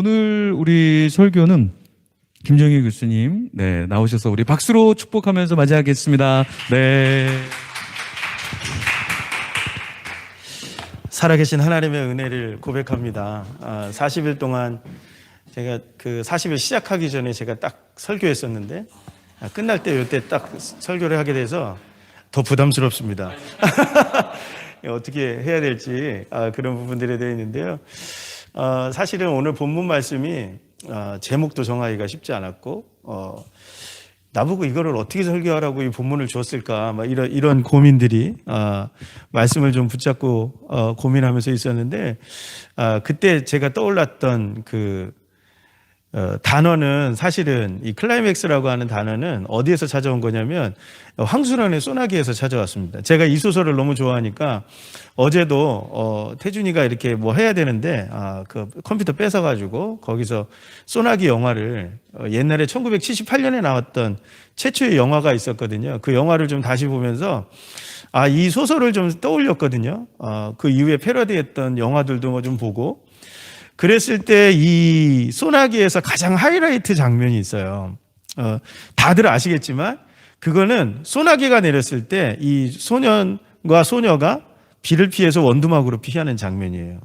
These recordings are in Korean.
오늘 우리 설교는 김정희 교수님 나오셔서 우리 박수로 축복하면서 맞이하겠습니다. 살아계신 하나님의 은혜를 고백합니다. 40일 동안 제가 그 40일 시작하기 전에 제가 딱 설교했었는데 끝날 때 이때 딱 설교를 하게 돼서 더 부담스럽습니다. 어떻게 해야 될지 그런 부분들에 대해 있는데요. 사실은 오늘 본문 말씀이 제목도 정하기가 쉽지 않았고 나보고 이거를 어떻게 설교하라고 이 본문을 줬을까 막 이런 고민들이 말씀을 좀 붙잡고 고민하면서 있었는데 그때 제가 떠올랐던 그 단어는 사실은 이 클라이맥스라고 하는 단어는 어디에서 찾아온 거냐면 황순원의 소나기에서 찾아왔습니다. 제가 이 소설을 너무 좋아하니까 어제도 태준이가 이렇게 뭐 해야 되는데 그 컴퓨터 뺏어가지고 거기서 소나기 영화를 옛날에 1978년에 나왔던 최초의 영화가 있었거든요. 그 영화를 좀 다시 보면서 이 소설을 좀 떠올렸거든요. 그 이후에 패러디했던 영화들도 뭐 좀 보고 그랬을 때 이 소나기에서 가장 하이라이트 장면이 있어요. 다들 아시겠지만 그거는 소나기가 내렸을 때 이 소년과 소녀가 비를 피해서 원두막으로 피하는 장면이에요.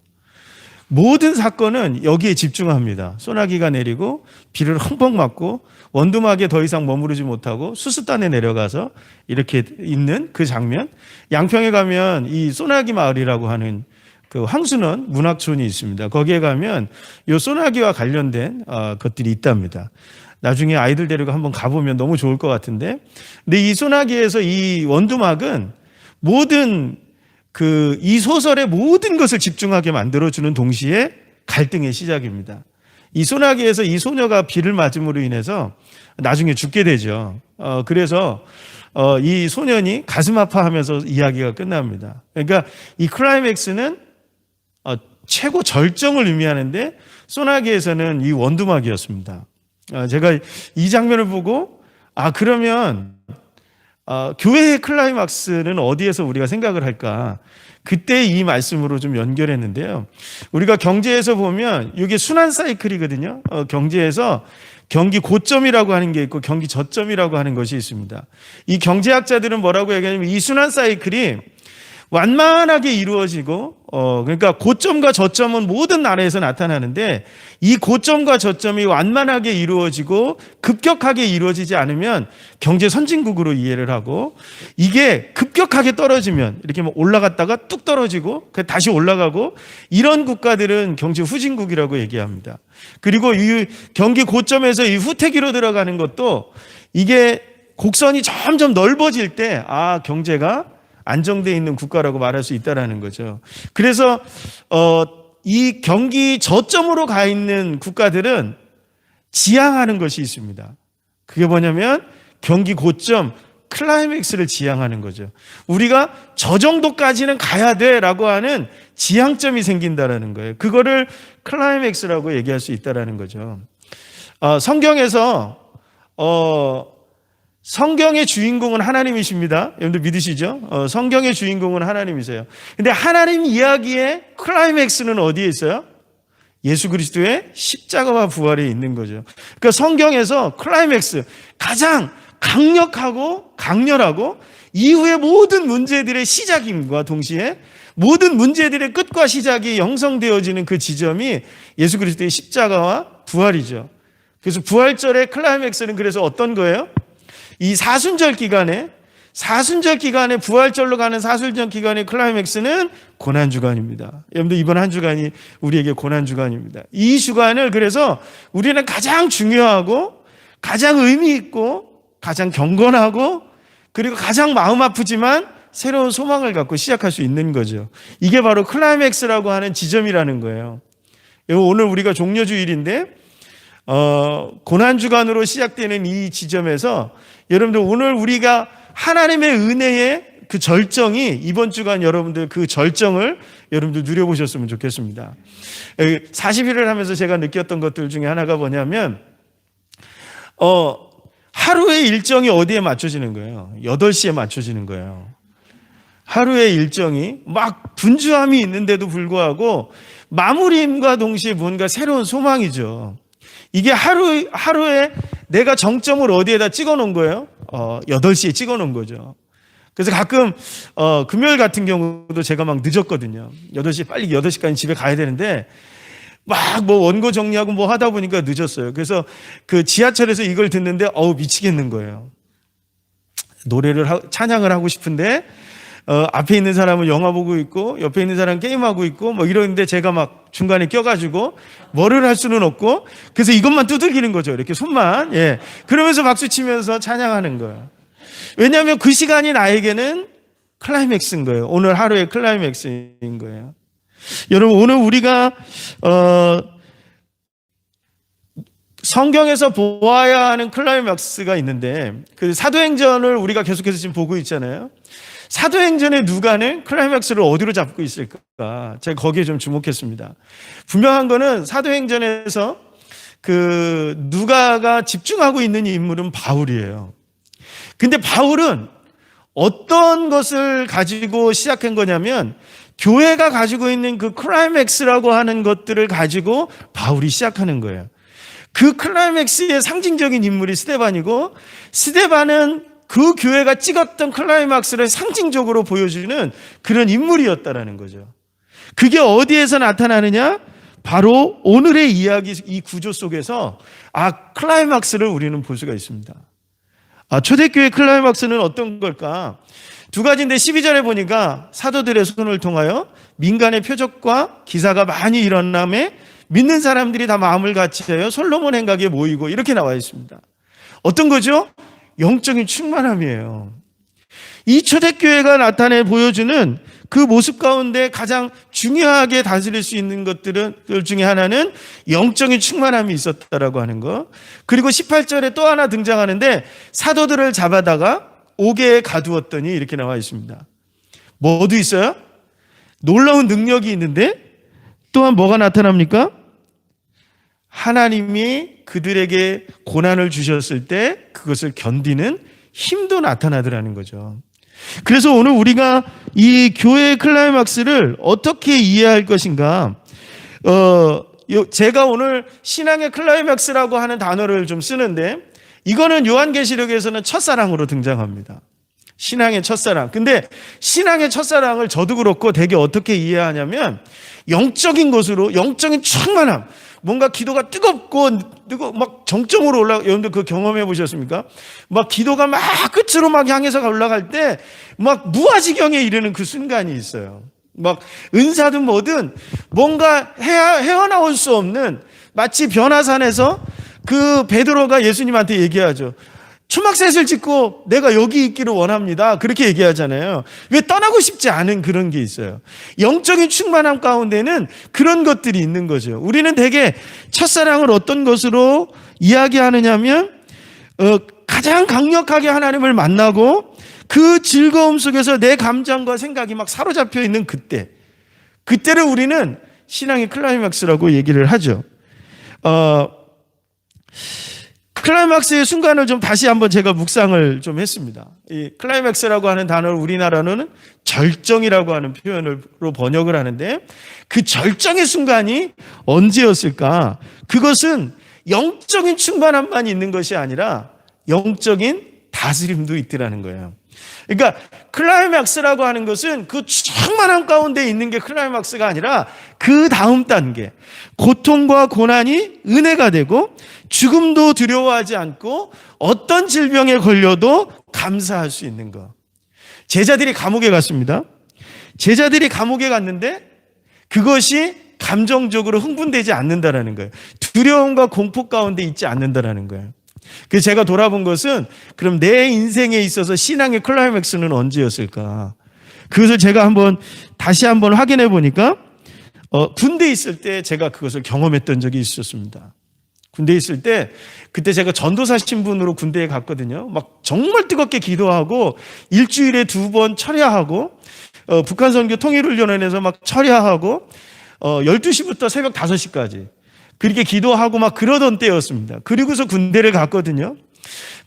모든 사건은 여기에 집중합니다. 소나기가 내리고 비를 흠뻑 맞고 원두막에 더 이상 머무르지 못하고 수수단에 내려가서 이렇게 있는 그 장면. 양평에 가면 이 소나기 마을이라고 하는 그 황순원 문학촌이 있습니다. 거기에 가면 이 소나기와 관련된 것들이 있답니다. 나중에 아이들 데리고 한번 가보면 너무 좋을 것 같은데, 근데 이 소나기에서 이 원두막은 모든 이 소설의 모든 것을 집중하게 만들어주는 동시에 갈등의 시작입니다. 이 소나기에서 이 소녀가 비를 맞음으로 인해서 나중에 죽게 되죠. 그래서 이 소년이 가슴 아파하면서 이야기가 끝납니다. 그러니까 이 클라이맥스는 최고 절정을 의미하는데 소나기에서는 이 원두막이었습니다. 제가 이 장면을 보고 그러면 교회의 클라이막스는 어디에서 우리가 생각을 할까? 그때 이 말씀으로 좀 연결했는데요. 우리가 경제에서 보면 이게 순환 사이클이거든요. 경제에서 경기 고점이라고 하는 게 있고 경기 저점이라고 하는 것이 있습니다. 이 경제학자들은 뭐라고 얘기하냐면 이 순환 사이클이 완만하게 이루어지고 그러니까 고점과 저점은 모든 나라에서 나타나는데 이 고점과 저점이 완만하게 이루어지고 급격하게 이루어지지 않으면 경제 선진국으로 이해를 하고 이게 급격하게 떨어지면 이렇게 뭐 올라갔다가 뚝 떨어지고 다시 올라가고 이런 국가들은 경제 후진국이라고 얘기합니다. 그리고 이 경기 고점에서 이 후퇴기로 들어가는 것도 이게 곡선이 점점 넓어질 때 경제가 안정되어 있는 국가라고 말할 수 있다는 거죠. 그래서 이 경기 저점으로 가 있는 국가들은 지향하는 것이 있습니다. 그게 뭐냐면 경기 고점, 클라이맥스를 지향하는 거죠. 우리가 저 정도까지는 가야 돼라고 하는 지향점이 생긴다는 거예요. 그거를 클라이맥스라고 얘기할 수 있다는 거죠. 성경에서 성경의 주인공은 하나님이십니다. 여러분들 믿으시죠? 성경의 주인공은 하나님이세요. 근데 하나님 이야기의 클라이맥스는 어디에 있어요? 예수 그리스도의 십자가와 부활에 있는 거죠. 그러니까 성경에서 클라이맥스, 가장 강력하고 강렬하고 이후의 모든 문제들의 시작임과 동시에 모든 문제들의 끝과 시작이 형성되어지는 그 지점이 예수 그리스도의 십자가와 부활이죠. 그래서 부활절의 클라이맥스는 그래서 어떤 거예요? 이 사순절 기간에 부활절로 가는 사순절 기간의 클라이맥스는 고난주간입니다. 여러분들 이번 한 주간이 우리에게 고난주간입니다. 이 주간을 그래서 우리는 가장 중요하고 가장 의미 있고 가장 경건하고 그리고 가장 마음 아프지만 새로운 소망을 갖고 시작할 수 있는 거죠. 이게 바로 클라이맥스라고 하는 지점이라는 거예요. 오늘 우리가 종려주일인데 고난주간으로 시작되는 이 지점에서 여러분들 오늘 우리가 하나님의 은혜의 그 절정이 이번 주간 여러분들 그 절정을 여러분들 누려보셨으면 좋겠습니다. 40일을 하면서 제가 느꼈던 것들 중에 하나가 뭐냐면 하루의 일정이 어디에 맞춰지는 거예요? 8시에 맞춰지는 거예요. 하루의 일정이 막 분주함이 있는데도 불구하고 마무리임과 동시에 뭔가 새로운 소망이죠. 이게 하루에 내가 정점을 어디에다 찍어 놓은 거예요? 8시에 찍어 놓은 거죠. 그래서 가끔 금요일 같은 경우도 제가 막 늦었거든요. 8시 빨리 8시까지 집에 가야 되는데 막 뭐 원고 정리하고 뭐 하다 보니까 늦었어요. 그래서 그 지하철에서 이걸 듣는데 미치겠는 거예요. 찬양을 하고 싶은데 앞에 있는 사람은 영화 보고 있고 옆에 있는 사람은 게임하고 있고 뭐 이러는데 제가 막 중간에 껴가지고 뭐를 할 수는 없고 그래서 이것만 두들기는 거죠. 이렇게 손만. 예. 그러면서 박수 치면서 찬양하는 거예요. 왜냐하면 그 시간이 나에게는 클라이맥스인 거예요. 오늘 하루의 클라이맥스인 거예요. 여러분, 오늘 우리가 성경에서 보아야 하는 클라이맥스가 있는데 그 사도행전을 우리가 계속해서 지금 보고 있잖아요. 사도행전의 누가는 클라이맥스를 어디로 잡고 있을까? 제가 거기에 좀 주목했습니다. 분명한 거는 사도행전에서 그 누가가 집중하고 있는 인물은 바울이에요. 근데 바울은 어떤 것을 가지고 시작한 거냐면 교회가 가지고 있는 그 클라이맥스라고 하는 것들을 가지고 바울이 시작하는 거예요. 그 클라이맥스의 상징적인 인물이 스데반이고 스데반은 그 교회가 찍었던 클라이맥스를 상징적으로 보여주는 그런 인물이었다라는 거죠. 그게 어디에서 나타나느냐? 바로 오늘의 이야기 이 구조 속에서 클라이맥스를 우리는 볼 수가 있습니다. 초대교회 클라이맥스는 어떤 걸까? 두 가지인데 12절에 보니까 사도들의 손을 통하여 민간의 표적과 기사가 많이 일어남에 믿는 사람들이 다 마음을 같이하여 솔로몬 행각에 모이고 이렇게 나와 있습니다. 어떤 거죠? 영적인 충만함이에요. 이 초대교회가 나타내 보여주는 그 모습 가운데 가장 중요하게 다스릴 수 있는 것들 중에 하나는 영적인 충만함이 있었다라고 하는 거. 그리고 18절에 또 하나 등장하는데 사도들을 잡아다가 옥에 가두었더니 이렇게 나와 있습니다. 뭐도 있어요? 놀라운 능력이 있는데 또한 뭐가 나타납니까? 하나님이 그들에게 고난을 주셨을 때 그것을 견디는 힘도 나타나더라는 거죠. 그래서 오늘 우리가 이 교회의 클라이맥스를 어떻게 이해할 것인가? 제가 오늘 신앙의 클라이맥스라고 하는 단어를 좀 쓰는데 이거는 요한계시록에서는 첫사랑으로 등장합니다. 신앙의 첫사랑. 근데 신앙의 첫사랑을 저도 그렇고 되게 어떻게 이해하냐면 영적인 것으로 영적인 충만함. 뭔가 기도가 뜨겁고 막 정점으로 여러분들 그 경험해 보셨습니까? 막 기도가 막 끝으로 막 향해서 올라갈 때 막 무아지경에 이르는 그 순간이 있어요. 막 은사든 뭐든 뭔가 헤어나올 수 없는 마치 변화산에서 그 베드로가 예수님한테 얘기하죠. 초막셋을 짓고 내가 여기 있기를 원합니다. 그렇게 얘기하잖아요. 왜 떠나고 싶지 않은 그런 게 있어요. 영적인 충만함 가운데는 그런 것들이 있는 거죠. 우리는 되게 첫사랑을 어떤 것으로 이야기하느냐면 가장 강력하게 하나님을 만나고 그 즐거움 속에서 내 감정과 생각이 막 사로잡혀 있는 그때를 우리는 신앙의 클라이맥스라고 얘기를 하죠. 클라이맥스의 순간을 좀 다시 한번 제가 묵상을 좀 했습니다. 이 클라이맥스라고 하는 단어를 우리나라로는 절정이라고 하는 표현으로 번역을 하는데 그 절정의 순간이 언제였을까? 그것은 영적인 충만함만 있는 것이 아니라 영적인 다스림도 있더라는 거예요. 그러니까 클라이맥스라고 하는 것은 그 충만함 가운데 있는 게 클라이맥스가 아니라 그 다음 단계, 고통과 고난이 은혜가 되고 죽음도 두려워하지 않고 어떤 질병에 걸려도 감사할 수 있는 것. 제자들이 감옥에 갔습니다. 제자들이 감옥에 갔는데 그것이 감정적으로 흥분되지 않는다라는 거예요. 두려움과 공포 가운데 있지 않는다라는 거예요. 그래서 제가 돌아본 것은 그럼 내 인생에 있어서 신앙의 클라이맥스는 언제였을까? 그것을 제가 다시 한번 확인해 보니까 군대에 있을 때 제가 그것을 경험했던 적이 있었습니다. 군대에 있을 때 그때 제가 전도사 신분으로 군대에 갔거든요. 막 정말 뜨겁게 기도하고 일주일에 2번 철야하고 북한 선교 통일훈련원에서 막 철야하고 12시부터 새벽 5시까지 그렇게 기도하고 막 그러던 때였습니다. 그리고서 군대를 갔거든요.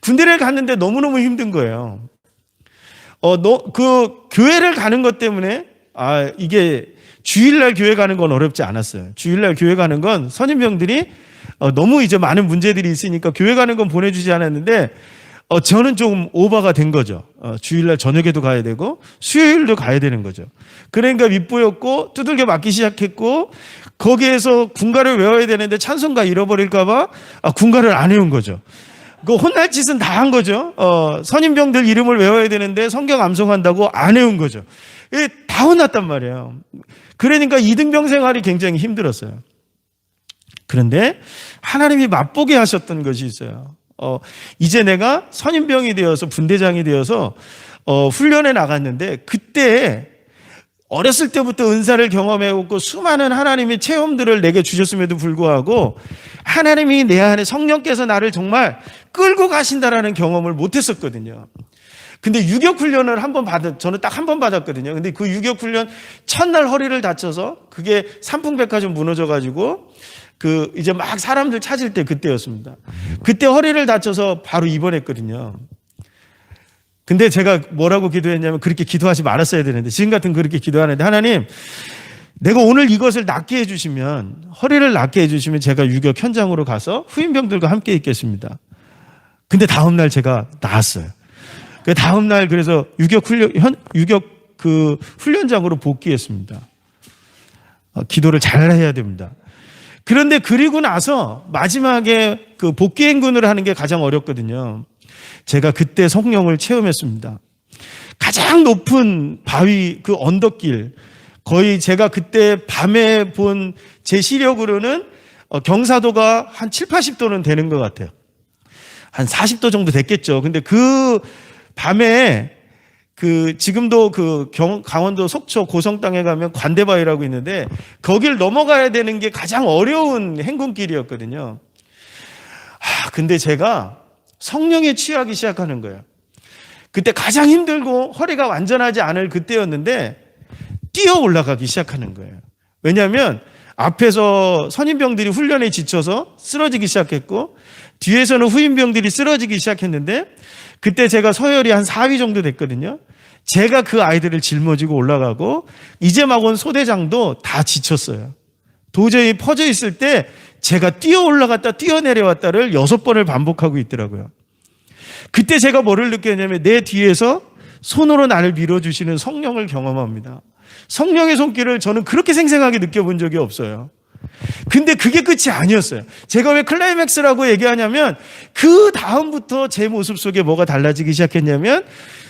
군대를 갔는데 너무너무 힘든 거예요. 그 교회를 가는 것 때문에 이게 주일날 교회 가는 건 어렵지 않았어요. 주일날 교회 가는 건 선임병들이 너무 이제 많은 문제들이 있으니까 교회 가는 건 보내주지 않았는데 저는 좀 오버가 된 거죠. 주일날 저녁에도 가야 되고 수요일도 가야 되는 거죠. 그러니까 밉보였고 두들겨 맞기 시작했고 거기에서 군가를 외워야 되는데 찬송가 잃어버릴까 봐 군가를 안 외운 거죠. 그 혼날 짓은 다 한 거죠. 선임병들 이름을 외워야 되는데 성경 암송한다고 안 외운 거죠. 다 혼났단 말이에요. 그러니까 이등병 생활이 굉장히 힘들었어요. 그런데 하나님이 맛보게 하셨던 것이 있어요. 이제 내가 선임병이 되어서 분대장이 되어서 훈련에 나갔는데 그때 어렸을 때부터 은사를 경험해오고 수많은 하나님의 체험들을 내게 주셨음에도 불구하고 하나님이 내 안에 성령께서 나를 정말 끌고 가신다라는 경험을 못했었거든요. 근데 유격훈련을 저는 딱 한 번 받았거든요. 근데 그 유격훈련 첫날 허리를 다쳐서 그게 삼풍백화점 무너져가지고 이제 막 사람들 찾을 때 그때였습니다. 그때 허리를 다쳐서 바로 입원했거든요. 근데 제가 뭐라고 기도했냐면 그렇게 기도하지 말았어야 되는데 지금 같은 그렇게 기도하는데 하나님 내가 오늘 이것을 낫게 해주시면 허리를 낫게 해주시면 제가 유격 현장으로 가서 후임병들과 함께 있겠습니다. 근데 다음날 제가 나았어요. 그 다음날 그래서 유격 훈련장으로 복귀했습니다. 기도를 잘 해야 됩니다. 그런데 그리고 나서 마지막에 그 복귀 행군을 하는 게 가장 어렵거든요. 제가 그때 성령을 체험했습니다. 가장 높은 바위 그 언덕길 거의 제가 그때 밤에 본 제 시력으로는 경사도가 한 7, 80도는 되는 것 같아요. 한 40도 정도 됐겠죠. 근데 그 밤에 지금도 강원도 속초 고성 땅에 가면 관대바위라고 있는데 거길 넘어가야 되는 게 가장 어려운 행군길이었거든요. 근데 제가 성령에 취하기 시작하는 거예요. 그때 가장 힘들고 허리가 완전하지 않을 그때였는데 뛰어 올라가기 시작하는 거예요. 왜냐하면 앞에서 선임병들이 훈련에 지쳐서 쓰러지기 시작했고 뒤에서는 후임병들이 쓰러지기 시작했는데 그때 제가 서열이 한 4위 정도 됐거든요. 제가 그 아이들을 짊어지고 올라가고 이제 막 온 소대장도 다 지쳤어요. 도저히 퍼져 있을 때 제가 뛰어 올라갔다 뛰어 내려왔다를 6번을 반복하고 있더라고요. 그때 제가 뭐를 느꼈냐면 내 뒤에서 손으로 나를 밀어주시는 성령을 경험합니다. 성령의 손길을 저는 그렇게 생생하게 느껴본 적이 없어요. 근데 그게 끝이 아니었어요. 제가 왜 클라이맥스라고 얘기하냐면 그 다음부터 제 모습 속에 뭐가 달라지기 시작했냐면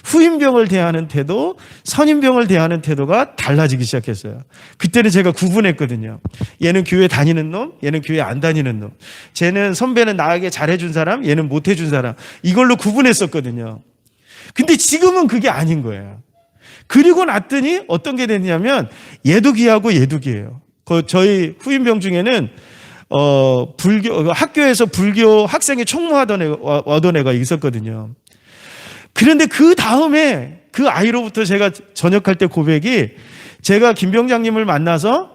후임병을 대하는 태도, 선임병을 대하는 태도가 달라지기 시작했어요. 그때는 제가 구분했거든요. 얘는 교회 다니는 놈, 얘는 교회 안 다니는 놈. 쟤는 선배는 나에게 잘해준 사람, 얘는 못해준 사람. 이걸로 구분했었거든요. 근데 지금은 그게 아닌 거예요. 그리고 났더니 어떤 게 됐냐면 얘도 귀하고 얘도 귀해요. 저희 후임병 중에는 학교에서 불교 학생회 총무하던 애가 있었거든요. 그런데 그 다음에 그 아이로부터 제가 전역할 때 고백이 제가 김 병장님을 만나서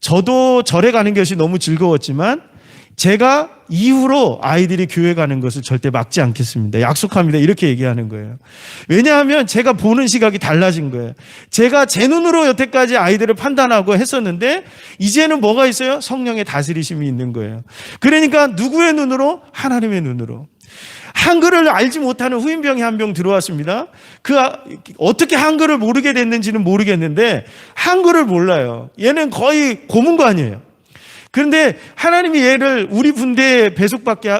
저도 절에 가는 것이 너무 즐거웠지만 제가 이후로 아이들이 교회 가는 것을 절대 막지 않겠습니다. 약속합니다. 이렇게 얘기하는 거예요. 왜냐하면 제가 보는 시각이 달라진 거예요. 제가 제 눈으로 여태까지 아이들을 판단하고 했었는데 이제는 뭐가 있어요? 성령의 다스리심이 있는 거예요. 그러니까 누구의 눈으로? 하나님의 눈으로. 한글을 알지 못하는 후임병이 한 명 들어왔습니다. 어떻게 한글을 모르게 됐는지는 모르겠는데 한글을 몰라요. 얘는 거의 고문관이에요. 그런데 하나님이 얘를 우리 분대에 배속받게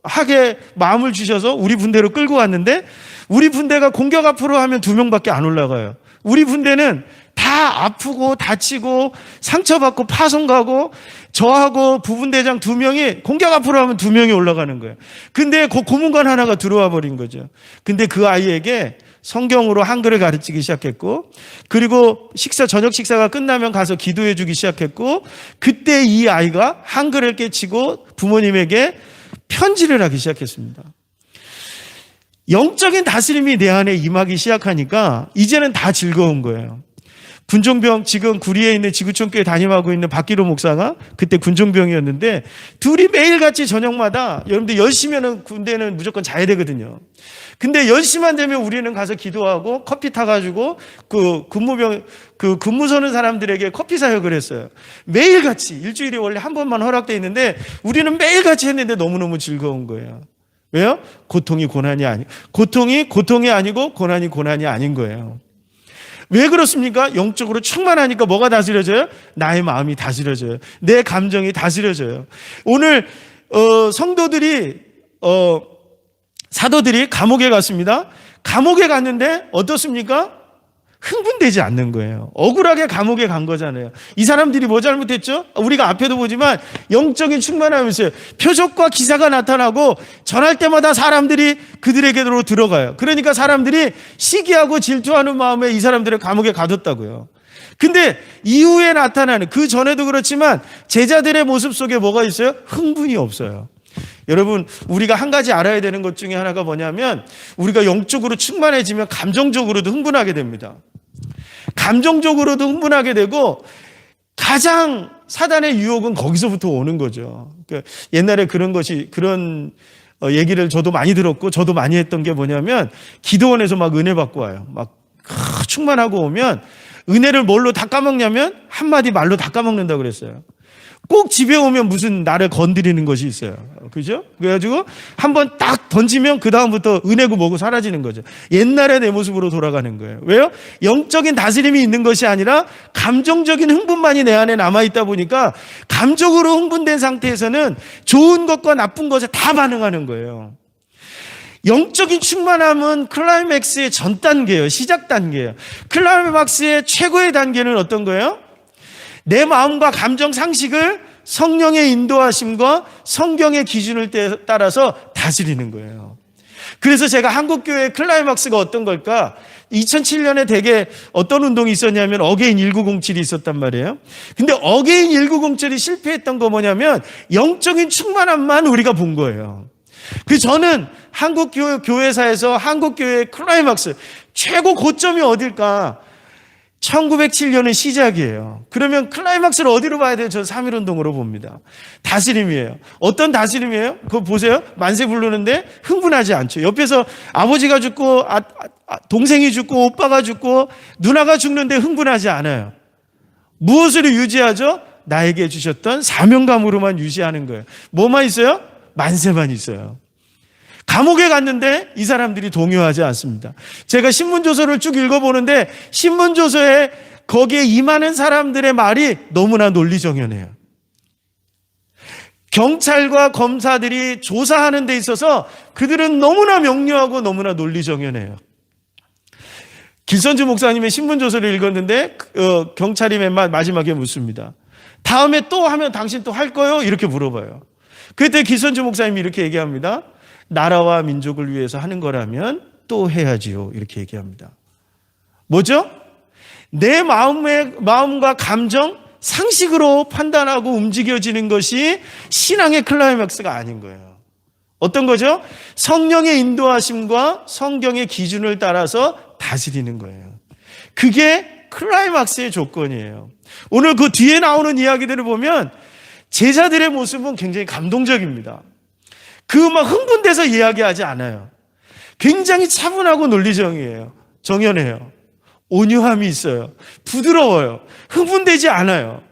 하게 마음을 주셔서 우리 분대로 끌고 왔는데 우리 분대가 공격 앞으로 하면 2명밖에 안 올라가요. 우리 분대는 다 아프고 다치고 상처받고 파손 가고 저하고 부분대장 2명이 공격 앞으로 하면 2명이 올라가는 거예요. 근데 그 고문관 하나가 들어와 버린 거죠. 근데 그 아이에게 성경으로 한글을 가르치기 시작했고 그리고 저녁 식사가 끝나면 가서 기도해 주기 시작했고 그때 이 아이가 한글을 깨치고 부모님에게 편지를 하기 시작했습니다. 영적인 다스림이 내 안에 임하기 시작하니까 이제는 다 즐거운 거예요. 군종병, 지금 구리에 있는 지구촌교회 담임하고 있는 박기로 목사가 그때 군종병이었는데 둘이 매일같이 저녁마다, 여러분들 10시면은 군대는 무조건 자야 되거든요. 근데 10시만 되면 우리는 가서 기도하고 커피 타가지고 근무 서는 사람들에게 커피 사역을 했어요. 매일같이, 일주일에 원래 한 번만 허락돼 있는데 우리는 매일같이 했는데 너무너무 즐거운 거예요. 왜요? 고통이 고통이 아니고 고난이 아닌 거예요. 왜 그렇습니까? 영적으로 충만하니까 뭐가 다스려져요? 나의 마음이 다스려져요. 내 감정이 다스려져요. 오늘 성도들이 사도들이 감옥에 갔습니다. 감옥에 갔는데 어떻습니까? 흥분되지 않는 거예요. 억울하게 감옥에 간 거잖아요. 이 사람들이 뭐 잘못했죠? 우리가 앞에도 보지만 영적인 충만함이 있어요. 표적과 기사가 나타나고 전할 때마다 사람들이 그들에게로 들어가요. 그러니까 사람들이 시기하고 질투하는 마음에 이 사람들을 감옥에 가뒀다고요. 근데 이후에 나타나는, 그 전에도 그렇지만 제자들의 모습 속에 뭐가 있어요? 흥분이 없어요. 여러분, 우리가 한 가지 알아야 되는 것 중에 하나가 뭐냐면, 우리가 영적으로 충만해지면 감정적으로도 흥분하게 됩니다. 감정적으로도 흥분하게 되고, 가장 사단의 유혹은 거기서부터 오는 거죠. 그러니까 옛날에 그런 얘기를 저도 많이 들었고 저도 많이 했던 게 뭐냐면, 기도원에서 막 은혜 받고 와요. 막 충만하고 오면 은혜를 뭘로 다 까먹냐면 한마디 말로 다 까먹는다고 그랬어요. 꼭 집에 오면 무슨 나를 건드리는 것이 있어요. 그죠? 그래가지고 한번 딱 던지면 그 다음부터 은혜고 뭐고 사라지는 거죠. 옛날의 내 모습으로 돌아가는 거예요. 왜요? 영적인 다스림이 있는 것이 아니라 감정적인 흥분만이 내 안에 남아있다 보니까, 감정으로 흥분된 상태에서는 좋은 것과 나쁜 것에 다 반응하는 거예요. 영적인 충만함은 클라이맥스의 전 단계예요. 시작 단계예요. 클라이맥스의 최고의 단계는 어떤 거예요? 내 마음과 감정 상식을 성령의 인도하심과 성경의 기준을 따라서 다스리는 거예요. 그래서 제가 한국교회의 클라이막스가 어떤 걸까? 2007년에 되게 어떤 운동이 있었냐면 어게인 1907이 있었단 말이에요. 근데 어게인 1907이 실패했던 거 뭐냐면 영적인 충만함만 우리가 본 거예요. 저는 한국교회사에서 한국교회의 클라이막스 최고 고점이 어딜까? 1907년은 시작이에요. 그러면 클라이막스를 어디로 봐야 돼요? 저는 3.1운동으로 봅니다. 다스림이에요. 어떤 다스림이에요? 그거 보세요. 만세 부르는데 흥분하지 않죠. 옆에서 아버지가 죽고 동생이 죽고 오빠가 죽고 누나가 죽는데 흥분하지 않아요. 무엇으로 유지하죠? 나에게 주셨던 사명감으로만 유지하는 거예요. 뭐만 있어요? 만세만 있어요. 감옥에 갔는데 이 사람들이 동요하지 않습니다. 제가 신문조서를 쭉 읽어보는데 신문조서에 거기에 임하는 사람들의 말이 너무나 논리정연해요. 경찰과 검사들이 조사하는 데 있어서 그들은 너무나 명료하고 너무나 논리정연해요. 길선주 목사님의 신문조서를 읽었는데 경찰이 맨 마지막에 묻습니다. 다음에 또 하면 당신 또 할 거요? 이렇게 물어봐요. 그때 길선주 목사님이 이렇게 얘기합니다. 나라와 민족을 위해서 하는 거라면 또 해야지요. 이렇게 얘기합니다. 뭐죠? 내 마음과 감정, 상식으로 판단하고 움직여지는 것이 신앙의 클라이맥스가 아닌 거예요. 어떤 거죠? 성령의 인도하심과 성경의 기준을 따라서 다스리는 거예요. 그게 클라이막스의 조건이에요. 오늘 그 뒤에 나오는 이야기들을 보면 제자들의 모습은 굉장히 감동적입니다. 막 흥분돼서 이야기하지 않아요. 굉장히 차분하고 논리정이에요. 정연해요. 온유함이 있어요. 부드러워요. 흥분되지 않아요.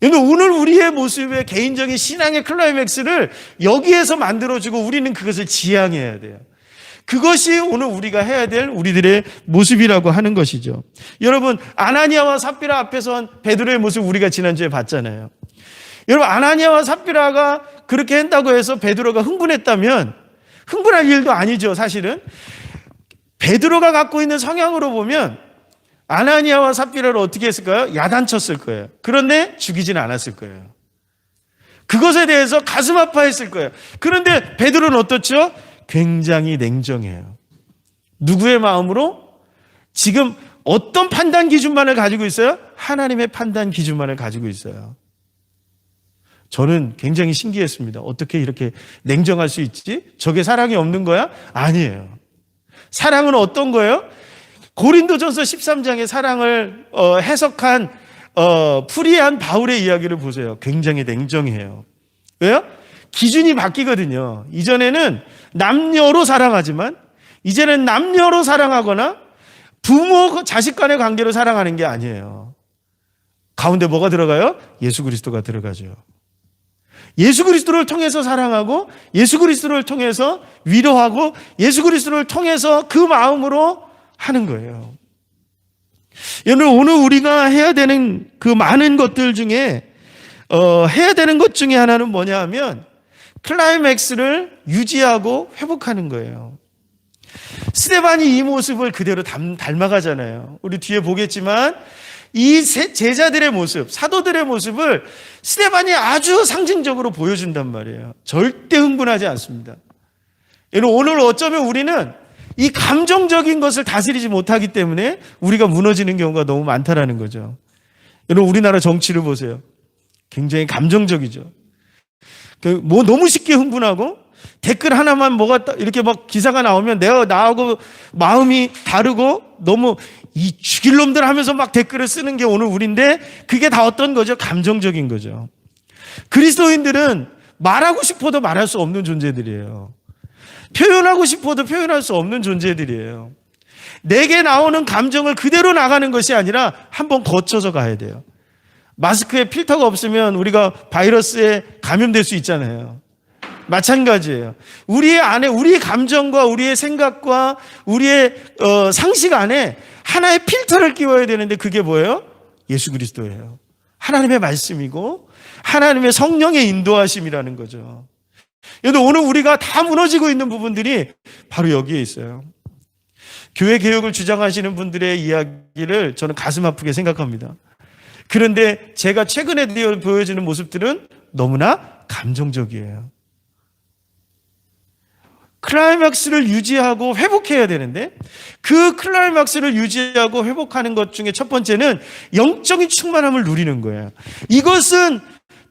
오늘 우리의 모습의 개인적인 신앙의 클라이맥스를 여기에서 만들어주고 우리는 그것을 지향해야 돼요. 그것이 오늘 우리가 해야 될 우리들의 모습이라고 하는 것이죠. 여러분, 아나니아와 삽비라 앞에 선 베드로의 모습 우리가 지난주에 봤잖아요. 여러분, 아나니아와 삽비라가 그렇게 한다고 해서 베드로가 흥분했다면 흥분할 일도 아니죠. 사실은 베드로가 갖고 있는 성향으로 보면 아나니아와 삽비라를 어떻게 했을까요? 야단쳤을 거예요. 그런데 죽이지는 않았을 거예요. 그것에 대해서 가슴 아파했을 거예요. 그런데 베드로는 어떻죠? 굉장히 냉정해요. 누구의 마음으로? 지금 어떤 판단 기준만을 가지고 있어요? 하나님의 판단 기준만을 가지고 있어요. 저는 굉장히 신기했습니다. 어떻게 이렇게 냉정할 수 있지? 저게 사랑이 없는 거야? 아니에요. 사랑은 어떤 거예요? 고린도전서 13장의 사랑을 해석한 풀이한 바울의 이야기를 보세요. 굉장히 냉정해요. 왜요? 기준이 바뀌거든요. 이전에는 남녀로 사랑하지만 이제는 남녀로 사랑하거나 부모 자식 간의 관계로 사랑하는 게 아니에요. 가운데 뭐가 들어가요? 예수 그리스도가 들어가죠. 예수 그리스도를 통해서 사랑하고 예수 그리스도를 통해서 위로하고 예수 그리스도를 통해서 그 마음으로 하는 거예요. 여러분, 오늘 우리가 해야 되는 그 많은 것들 중에 해야 되는 것 중에 하나는 뭐냐 하면 클라이맥스를 유지하고 회복하는 거예요. 스데반이 이 모습을 그대로 닮아가잖아요. 우리 뒤에 보겠지만 이 제자들의 모습, 사도들의 모습을 스데반이 아주 상징적으로 보여준단 말이에요. 절대 흥분하지 않습니다. 오늘 어쩌면 우리는 이 감정적인 것을 다스리지 못하기 때문에 우리가 무너지는 경우가 너무 많다라는 거죠. 여러분, 우리나라 정치를 보세요. 굉장히 감정적이죠. 뭐 너무 쉽게 흥분하고 댓글 하나만 이렇게 막 기사가 나오면 나하고 마음이 다르고 너무 이 죽일 놈들 하면서 막 댓글을 쓰는 게 오늘 우리인데 그게 다 어떤 거죠? 감정적인 거죠. 그리스도인들은 말하고 싶어도 말할 수 없는 존재들이에요. 표현하고 싶어도 표현할 수 없는 존재들이에요. 내게 나오는 감정을 그대로 나가는 것이 아니라 한번 거쳐서 가야 돼요. 마스크에 필터가 없으면 우리가 바이러스에 감염될 수 있잖아요. 마찬가지예요. 우리의 안에 우리의 감정과 우리의 생각과 우리의 상식 안에 하나의 필터를 끼워야 되는데 그게 뭐예요? 예수 그리스도예요. 하나님의 말씀이고 하나님의 성령의 인도하심이라는 거죠. 오늘 우리가 다 무너지고 있는 부분들이 바로 여기에 있어요. 교회 개혁을 주장하시는 분들의 이야기를 저는 가슴 아프게 생각합니다. 그런데 제가 최근에 보여지는 모습들은 너무나 감정적이에요. 클라이막스를 유지하고 회복해야 되는데 그 클라이막스를 유지하고 회복하는 것 중에 첫 번째는 영적인 충만함을 누리는 거예요. 이것은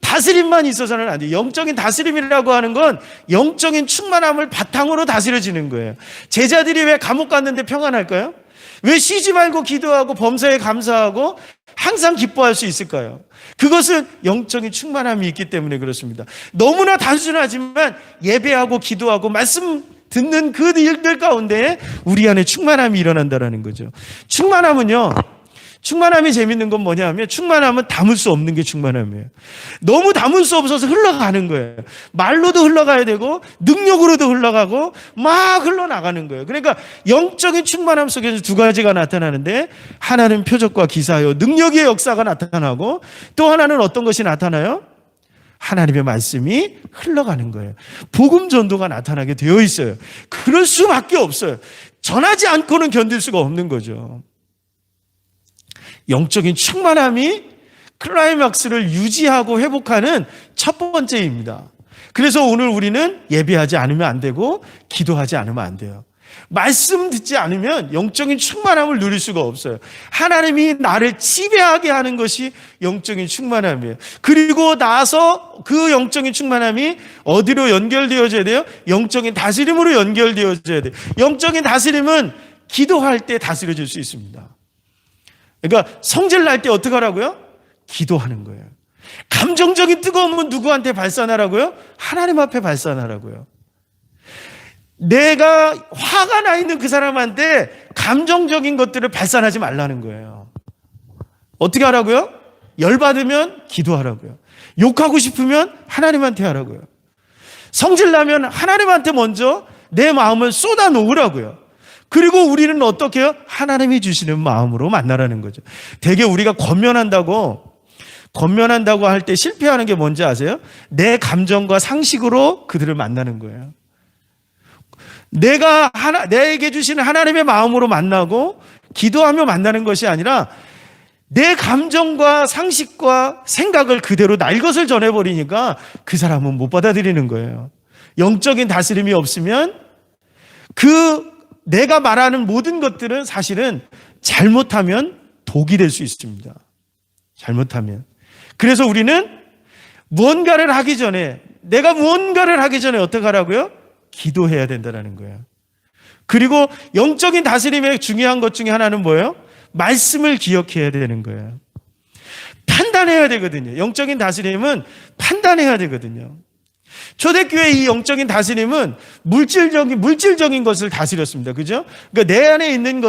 다스림만 있어서는 안 돼요. 영적인 다스림이라고 하는 건 영적인 충만함을 바탕으로 다스려지는 거예요. 제자들이 왜 감옥 갔는데 평안할까요? 왜 쉬지 말고 기도하고 범사에 감사하고 항상 기뻐할 수 있을까요? 그것은 영적인 충만함이 있기 때문에 그렇습니다. 너무나 단순하지만 예배하고 기도하고 말씀 듣는 그 일들 가운데 우리 안에 충만함이 일어난다는 거죠. 충만함이 재밌는 건 뭐냐 하면 충만함은 담을 수 없는 게 충만함이에요. 너무 담을 수 없어서 흘러가는 거예요. 말로도 흘러가야 되고 능력으로도 흘러가고 막 흘러나가는 거예요. 그러니까 영적인 충만함 속에서 두 가지가 나타나는데 하나는 표적과 기사요 능력의 역사가 나타나고 또 하나는 어떤 것이 나타나요? 하나님의 말씀이 흘러가는 거예요. 복음 전도가 나타나게 되어 있어요. 그럴 수밖에 없어요. 전하지 않고는 견딜 수가 없는 거죠. 영적인 충만함이 클라이막스를 유지하고 회복하는 첫 번째입니다. 그래서 오늘 우리는 예배하지 않으면 안 되고 기도하지 않으면 안 돼요. 말씀 듣지 않으면 영적인 충만함을 누릴 수가 없어요. 하나님이 나를 지배하게 하는 것이 영적인 충만함이에요. 그리고 나서 그 영적인 충만함이 어디로 연결되어져야 돼요? 영적인 다스림으로 연결되어져야 돼요. 영적인 다스림은 기도할 때 다스려질 수 있습니다. 그러니까 성질 날 때 어떻게 하라고요? 기도하는 거예요. 감정적인 뜨거움은 누구한테 발산하라고요? 하나님 앞에 발산하라고요. 내가 화가 나 있는 그 사람한테 감정적인 것들을 발산하지 말라는 거예요. 어떻게 하라고요? 열받으면 기도하라고요. 욕하고 싶으면 하나님한테 하라고요. 성질 나면 하나님한테 먼저 내 마음을 쏟아 놓으라고요. 그리고 우리는 어떻게 해요? 하나님이 주시는 마음으로 만나라는 거죠. 되게 우리가 권면한다고 할 때 실패하는 게 뭔지 아세요? 내 감정과 상식으로 그들을 만나는 거예요. 내게 주시는 하나님의 마음으로 만나고 기도하며 만나는 것이 아니라 내 감정과 상식과 생각을 그대로 날 것을 전해버리니까 그 사람은 못 받아들이는 거예요. 영적인 다스림이 없으면 내가 말하는 모든 것들은 사실은 잘못하면 독이 될 수 있습니다. 잘못하면. 그래서 우리는 내가 무언가를 하기 전에 어떻게 하라고요? 기도해야 된다는 거예요. 그리고 영적인 다스림의 중요한 것 중에 하나는 뭐예요? 말씀을 기억해야 되는 거예요. 판단해야 되거든요. 영적인 다스림은 판단해야 되거든요. 초대교회의 이 영적인 다스림은 물질적인 것을 다스렸습니다. 그죠? 그러니까 내 안에 있는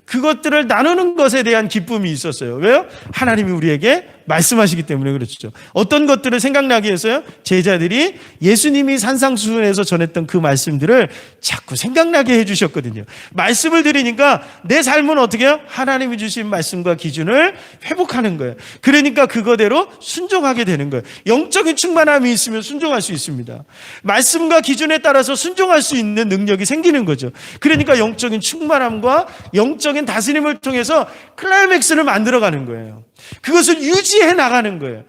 그것들을 나누는 것에 대한 기쁨이 있었어요. 왜요? 하나님이 우리에게 말씀하시기 때문에 그렇죠. 어떤 것들을 생각나게 해서요? 제자들이 예수님이 산상수훈에서 전했던 그 말씀들을 자꾸 생각나게 해주셨거든요. 말씀을 들으니까 내 삶은 어떻게 해요? 하나님이 주신 말씀과 기준을 회복하는 거예요. 그러니까 그거대로 순종하게 되는 거예요. 영적인 충만함이 있으면 순종할 수 있습니다. 말씀과 기준에 따라서 순종할 수 있는 능력이 생기는 거죠. 그러니까 영적인 충만함과 영적인 다스림을 통해서 클라이맥스를 만들어가는 거예요. 그것을 유지해 나가는 거예요.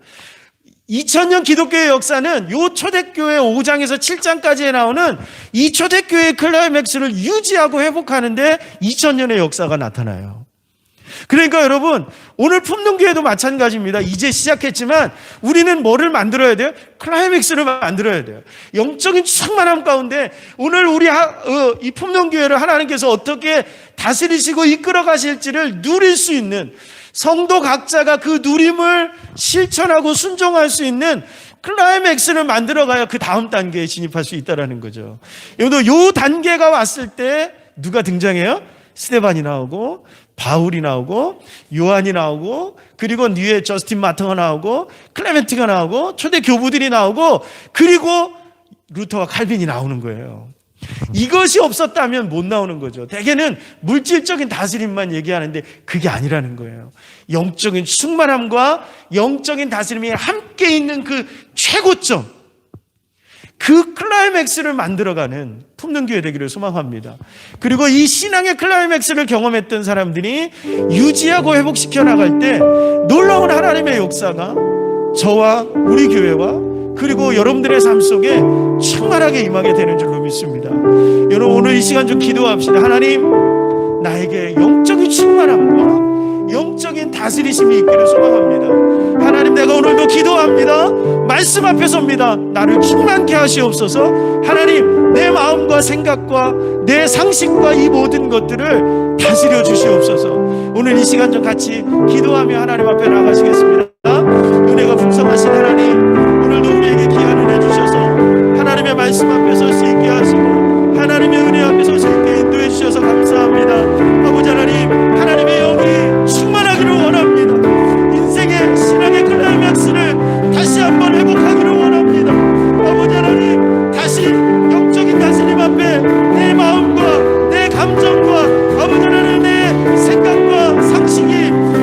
2000년 기독교의 역사는 요 초대교회 5장에서 7장까지에 나오는 이 초대교회의 클라이맥스를 유지하고 회복하는데 2000년의 역사가 나타나요. 그러니까 여러분, 오늘 품능교회도 마찬가지입니다. 이제 시작했지만 우리는 뭐를 만들어야 돼요? 클라이맥스를 만들어야 돼요. 영적인 충만함 가운데 오늘 우리 이 품능교회를 하나님께서 어떻게 다스리시고 이끌어 가실지를 누릴 수 있는, 성도 각자가 그 누림을 실천하고 순종할 수 있는 클라이맥스를 만들어가야 그 다음 단계에 진입할 수 있다는 거죠. 여러분, 요 단계가 왔을 때 누가 등장해요? 스데반이 나오고 바울이 나오고 요한이 나오고 그리고 뒤에 저스틴 마터가 나오고 클레멘트가 나오고 초대 교부들이 나오고 그리고 루터와 칼빈이 나오는 거예요. 이것이 없었다면 못 나오는 거죠. 대개는 물질적인 다스림만 얘기하는데 그게 아니라는 거예요. 영적인 충만함과 영적인 다스림이 함께 있는 그 최고점, 그 클라이맥스를 만들어가는 품능교회 되기를 소망합니다. 그리고 이 신앙의 클라이맥스를 경험했던 사람들이 유지하고 회복시켜 나갈 때 놀라운 하나님의 역사가 저와 우리 교회와 그리고 여러분들의 삶 속에 충만하게 임하게 되는 줄로 믿습니다. 여러분, 오늘 이 시간 좀 기도합시다. 하나님, 나에게 영적인 충만함과 영적인 다스리심이 있기를 소망합니다. 하나님, 내가 오늘도 기도합니다. 말씀 앞에 섭니다. 나를 충만케 하시옵소서. 하나님, 내 마음과 생각과 내 상식과 이 모든 것들을 다스려 주시옵소서. 오늘 이 시간 좀 같이 기도하며 하나님 앞에 나가시겠습니다. 은혜가 풍성하신 하나님, 오늘도 우리에게 귀한 은혜 주셔서 하나님의 말씀 앞에 설 수 있게 하시고 하나님의 은혜 앞에 설 수 있게 인도해 주셔서 감사합니다. 아버지 하나님, 하나님의 영이 충만하기를 원합니다. 인생의 신앙의 클라이맥스를 다시 한번 회복하기를 원합니다. 아버지 하나님, 다시 영적인 다스림 앞에 내 마음과 내 감정과 아버지 하나님 내 생각과 상식이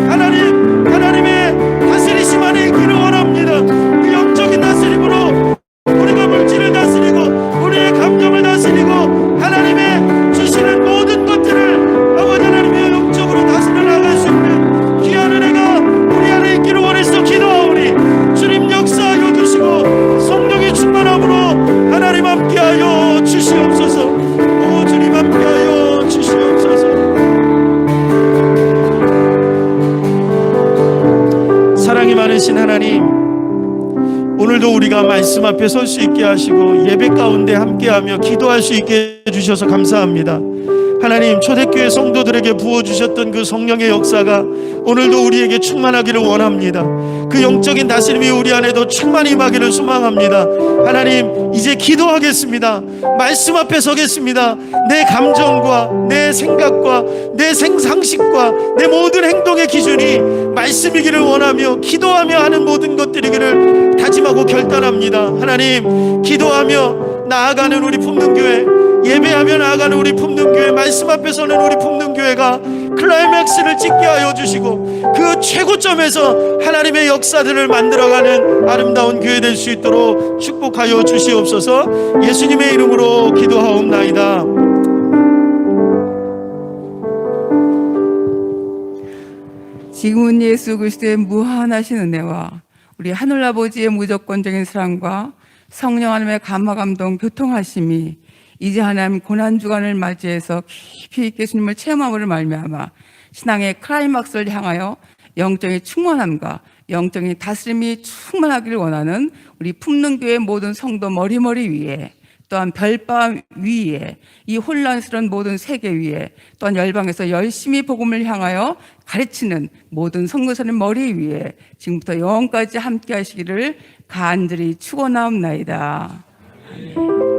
하나님의 다스리심 안에 있기를 원합니다. 그 영적인 다스림으로 우리가 물질을 다스리고 우리의 감정을 다스리고 하나님의 주시는 모든 것들을 아버지 하나님의 영적으로 다스려 나갈 수 있는 귀한 은혜가 우리 안에 있기를 원해서 기도하오니 주님 역사하여 주시고 성령의 충만함으로 하나님 함께하여 주시옵소서. 오 주님 함께하여 주시옵소서. 사랑이 많으신 하나님, 오늘도 우리가 말씀 앞에 설 수 있게 하시고 예배 가운데 함께하며 기도할 수 있게 해주셔서 감사합니다. 하나님, 초대교회 성도들에게 부어주셨던 그 성령의 역사가 오늘도 우리에게 충만하기를 원합니다. 그 영적인 다스림이 우리 안에도 충만히 임하기를 소망합니다. 하나님, 이제 기도하겠습니다. 말씀 앞에 서겠습니다. 내 감정과 내 생각과 내 상식과 내 모든 행동의 기준이 말씀이기를 원하며 기도하며 하는 모든 것들이기를 다짐하고 결단합니다. 하나님, 기도하며 나아가는 우리 품능교회, 예배하며 나아가는 우리 품능교회, 말씀 앞에 서는 우리 품능교회가 클라이맥스를 찍게 하여 주시고 그 최고점에서 하나님의 역사들을 만들어가는 아름다운 교회 될 수 있도록 축복하여 주시옵소서. 예수님의 이름으로 기도하옵나이다. 지금은 예수 그리스도의 무한하신 은혜와 우리 하늘아버지의 무조건적인 사랑과 성령 하나님의 감화 감동 교통하심이 이제 하나님 고난주간을 맞이해서 깊이 있게 주님을 체험함으로 말미암아 신앙의 클라이막스를 향하여 영적인 충만함과 영적인 다스림이 충만하기를 원하는 우리 품능교회 모든 성도 머리머리 위에 또한 별밤 위에 이 혼란스러운 모든 세계 위에 또한 열방에서 열심히 복음을 향하여 가르치는 모든 선교사님 머리 위에 지금부터 영원까지 함께 하시기를 간절히 축원하옵나이다. 아멘.